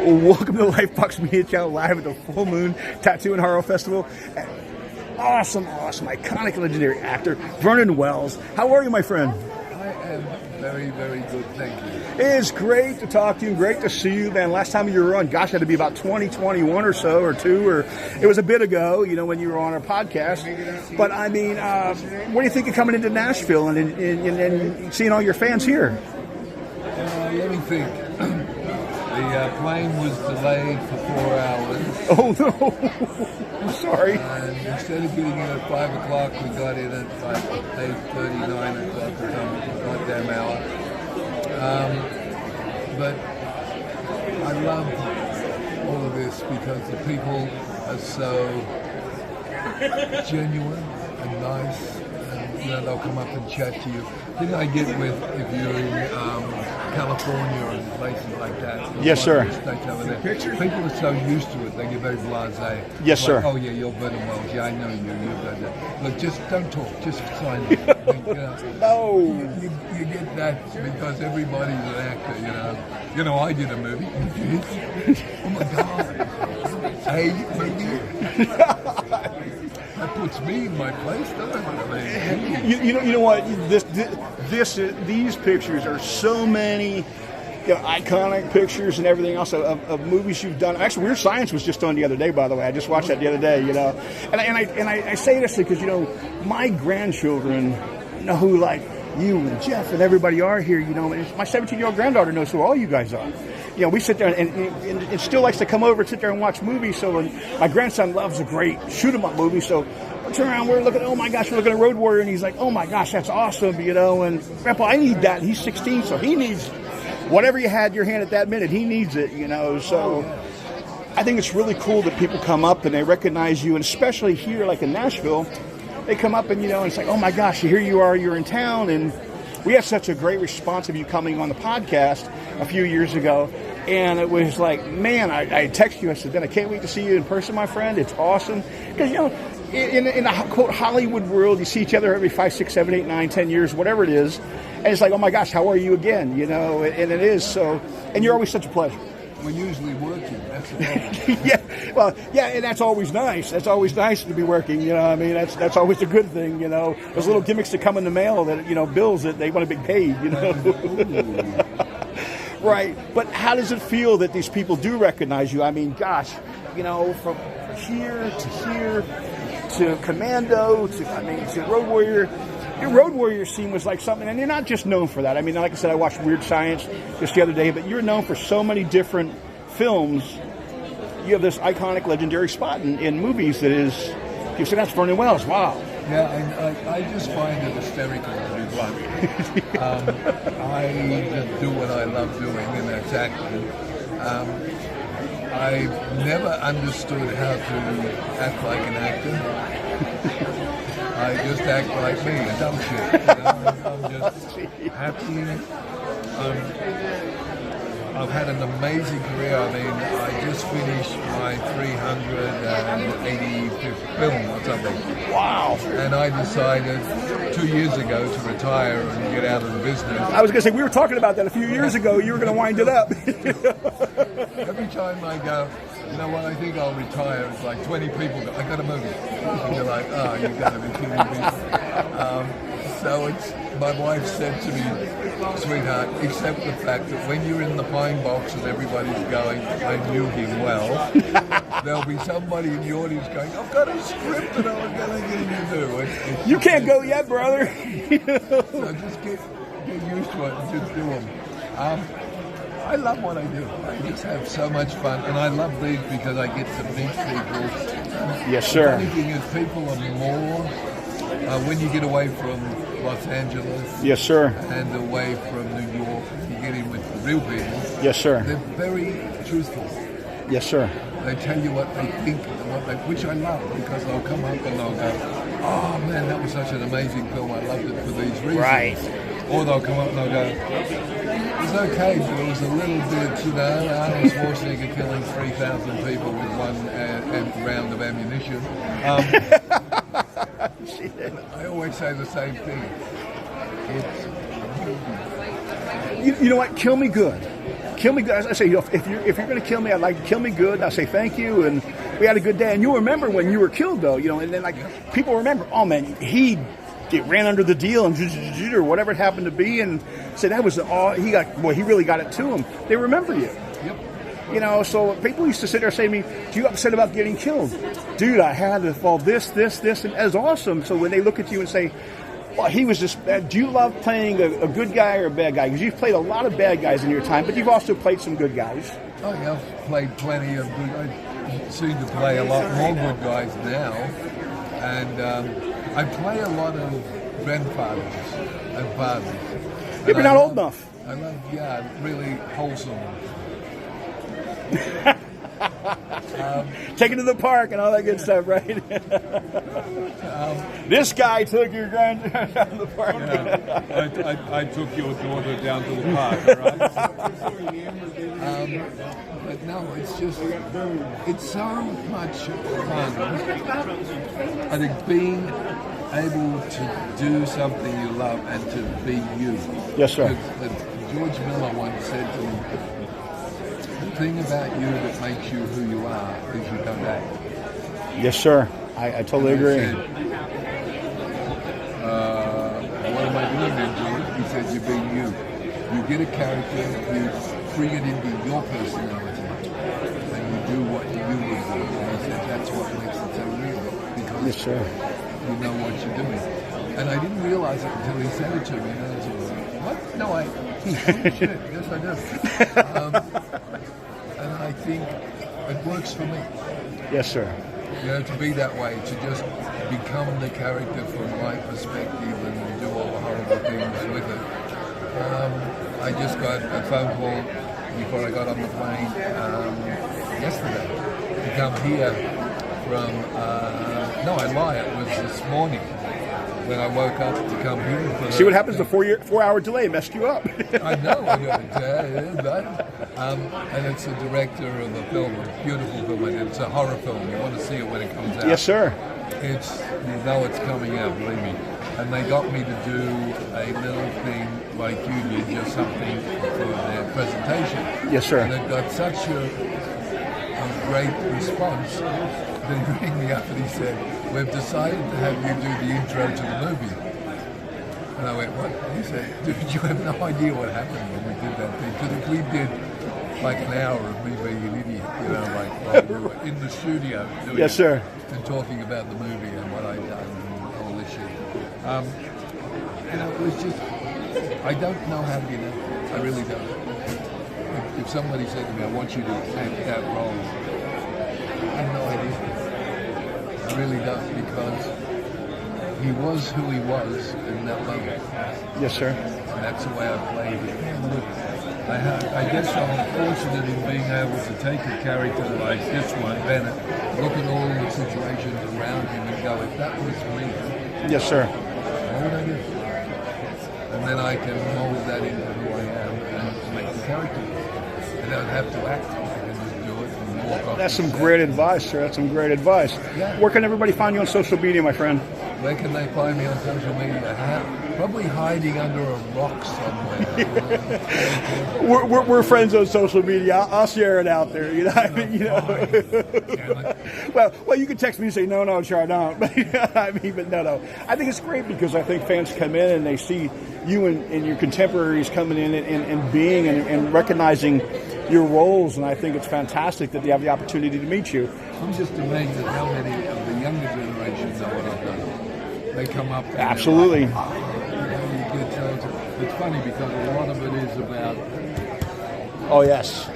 Welcome to Lifebox Media Channel live at the Full Moon Tattoo and Horror Festival. Awesome, iconic, legendary actor, Vernon Wells. How are you, my friend? I am very, very good, thank you. It's great to talk to you, great to see you, man. Last time you were on, gosh, it had to be about 2021 or so, or two, or it was a bit ago, when you were on our podcast. But, I mean, what do you think of coming into Nashville and seeing all your fans here? Let me think. The plane was delayed for 4 hours. Oh, no. I'm sorry. And instead of getting in at 5 o'clock, we got in at like 8:30, 9 o'clock to come a goddamn hour. But I love all of this because the people are so genuine and nice. And, they'll come up and chat to you. The thing I get with, if you're in California and places like that. Yes, sir. States over there, people are so used to it, they get very blasé. Yes, sir. Oh, yeah, you're Vernon Wells. Yeah, I know you. You're Vernon. Look, just don't talk. Just sign it. No. You get that because everybody's an actor, I did a movie. Oh, my God. A movie? That puts me in my place, doesn't it? I mean, you know what? These pictures are so many, iconic pictures and everything else of movies you've done. Actually, Weird Science was just on the other day, by the way. I just watched that the other day. And I say this because my grandchildren know who like you and Jeff and everybody are here. And my 17-year-old granddaughter knows who all you guys are. We sit there and still likes to come over and sit there and watch movies. So my grandson loves a great shoot-'em-up movie. So I turn around, we're looking, oh my gosh, we're looking at Road Warrior, and he's like, oh my gosh, that's awesome, and Grandpa, I need that. He's 16, so he needs whatever you had in your hand at that minute. He needs it, So I think it's really cool that people come up and they recognize you, and especially here, like in Nashville, they come up and and it's like, oh my gosh, here you are, you're in town, and we had such a great response of you coming on the podcast a few years ago, and it was like, man, I texted you, I said, then I can't wait to see you in person, my friend. It's awesome. Because, in the, quote, Hollywood world, you see each other every 5, 6, 7, 8, 9, 10 years, whatever it is, and it's like, oh my gosh, how are you again, and it is so, and you're always such a pleasure. We're usually working, that's the yeah, and that's always nice. That's always nice to be working, that's always a good thing, Those little gimmicks that come in the mail that, bills that they want to be paid, Right, but how does it feel that these people do recognize you? I mean, gosh, from here to Commando to Road Warrior. Your Road Warrior scene was like something, and you're not just known for that. I mean, like I said, I watched Weird Science just the other day, but you're known for so many different films. You have this iconic, legendary spot in movies that is, you say that's Vernon Wells. Wow. Yeah, and I just find it hysterical to be blunt. I just do what I love doing, and that's acting. I never understood how to act like an actor. I just act like me, a dumb shit. I'm just happy. I've had an amazing career. I mean, I just finished my 385th film or something. Wow. And I decided 2 years ago to retire and get out of the business. I was going to say, we were talking about that a few years ago. You were going to wind it up. Every time I go, you know what, I think I'll retire, it's like 20 people go, I got a movie. And you're like, oh, you've got to be kidding me. So my wife said to me, sweetheart, accept the fact that when you're in the pine box and everybody's going, I knew him well, there'll be somebody in the audience going, I've got a script that I'm going to get him to do. You can't go yet, brother. So just get used to it and just do them. I love what I do. I just have so much fun, and I love these because I get to meet people. Yes, sir. The funny thing is, people are more, when you get away from Los Angeles, yes, sir, and away from New York, you get in with the real people. Yes, sir. They're very truthful. Yes, sir. They tell you what they think, and which I love, because they'll come up and they'll go, oh man, that was such an amazing film, I loved it for these reasons. Right. Or they'll come up and they'll go, it was okay, but it was a little bit, Arnold Schwarzenegger killing 3,000 people with one round of ammunition. I always say the same thing. It's you know what? Kill me good. kill me good. I say, if you're going to kill me, I'd like to kill me good. I say thank you, and we had a good day. And you'll remember when you were killed, though, and then like people remember, oh man, he ran under the deal and or whatever it happened to be, and said that was he really got it to him. They remember you. Yep. So people used to sit there and say to me, "Do you upset about getting killed?" Dude, I had to fall this, and that's awesome. So when they look at you and say, well, he was just bad. Do you love playing a good guy or a bad guy? Because you've played a lot of bad guys in your time, but you've also played some good guys. Oh, yeah, I've played plenty of good. I seem to play a lot more good guys now. And I play a lot of grandfathers and fathers. Yeah, but not old enough. I love, really wholesome. Taking to the park and all that good stuff, right? This guy took your granddad down to the park. Yeah. I took your daughter down to the park, all right? But no, it's so much fun. I think being able to do something you love and to be you. Yes, sir. George Miller once said to me, the thing about you that makes you who you are is you don't act. Yes, sir. I totally agree. Said, what am I doing then, George? He said, you be you. You get a character, you bring it into your personality, and you do what you would do. And he said, that's what makes it so real. Because Yes, sir. you know what you're doing. And I didn't realize it until he said it to me. And I was like, what? No, oh, shit. Yes, I do. And I think it works for me. Yes, sir. To be that way, to just become the character from my perspective and do all the horrible things with it. I just got a phone call before I got on the plane yesterday to come here from, no, I lie, it was this morning when I woke up to come here. See what happens? The 4-hour delay messed you up. I know, and it's a director of a film, a beautiful film, and it's a horror film. You want to see it when it comes out. Yes, sir. It's coming out, believe me. And they got me to do a little thing like you did, just something for their presentation. Yes, sir. And it got such a great response that he rang me up and he said, we've decided to have you do the intro to the movie. And I went, what? And he said, dude, you have no idea what happened when we did that thing. Because if we did like an hour of me being an idiot, while we were in the studio doing Yes, sir. and talking about the movie and what I'd done and all this shit. It was just, I don't know how to get it. I really don't. If somebody said to me, I want you to act that role, I have no idea. I really don't, because he was who he was in that moment. Yes, sir. And that's the way I played it. I guess I'm fortunate in being able to take a character like this one, Bennett, look at all the situations around him and go, if that was me, Yes, sir. what would I do? And then I can mold that into who I am and make the character. I don't have to act. I can just do it and walk off. That's some great advice, sir. That's some great advice. Yeah. Where can everybody find you on social media, my friend? Where can they find me on social media? Probably hiding under a rock somewhere. We're friends on social media. I'll share it out there. Well, you can text me and say no, sure I don't. But but no. I think it's great because I think fans come in and they see you and your contemporaries coming in and being and recognizing your roles, and I think it's fantastic that they have the opportunity to meet you. I'm just amazed at how many of the younger generations know what I've done. They come up and Absolutely. Like, it's funny because a lot of it is about. Oh yes.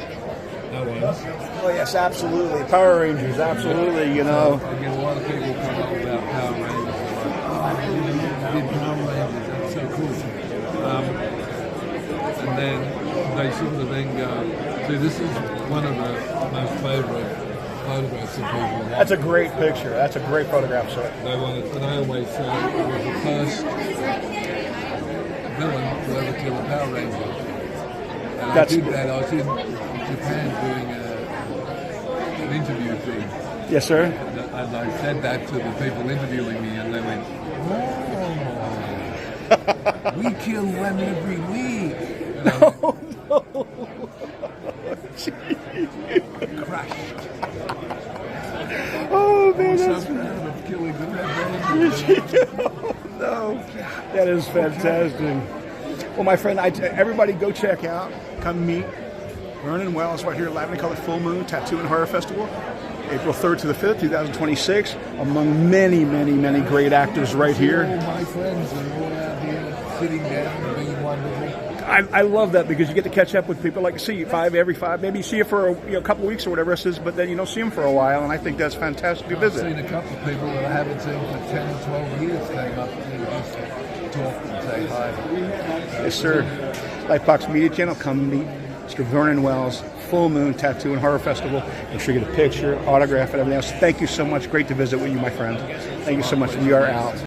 Oh yes, absolutely. Power Rangers, absolutely. I get a lot of people come up about Power Rangers. They're like, you did Power Rangers, that's so cool. And then they sort of then go, see, this is one of the most favourite photographs of people. That's a great picture. That's a great photograph, sir. They want it, and I always say it was the first villain to ever kill a Power Ranger. And I did that. I was in Japan doing an interview thing. Yes, sir. And I said that to the people interviewing me, and they went, "Oh, we kill one every week." And I went, Crashed. Oh man, So that's proud of killing the red no, that is fantastic. Well, my friend, everybody go check out, come meet Vernon Wells right here at Lavender Color Full Moon Tattoo and Horror Festival, April 3rd to the 5th, 2026, among many, many, many great actors right All here. my friends are all out here sitting down and being wonderful. I love that because you get to catch up with people like you see every five, maybe you see it for a couple of weeks or whatever it is, but then you don't see them for a while, and I think that's fantastic to I've visit. seen a couple of people that I haven't seen for 10 or 12 years came up and just talk and say hi. Yes, sir. Lifebox Media Channel, come meet Mr. Vernon Wells, Full Moon Tattoo and Horror Festival. Make sure you get a picture, autograph, and everything else. Thank you so much. Great to visit with you, my friend. Thank you so much. We are out.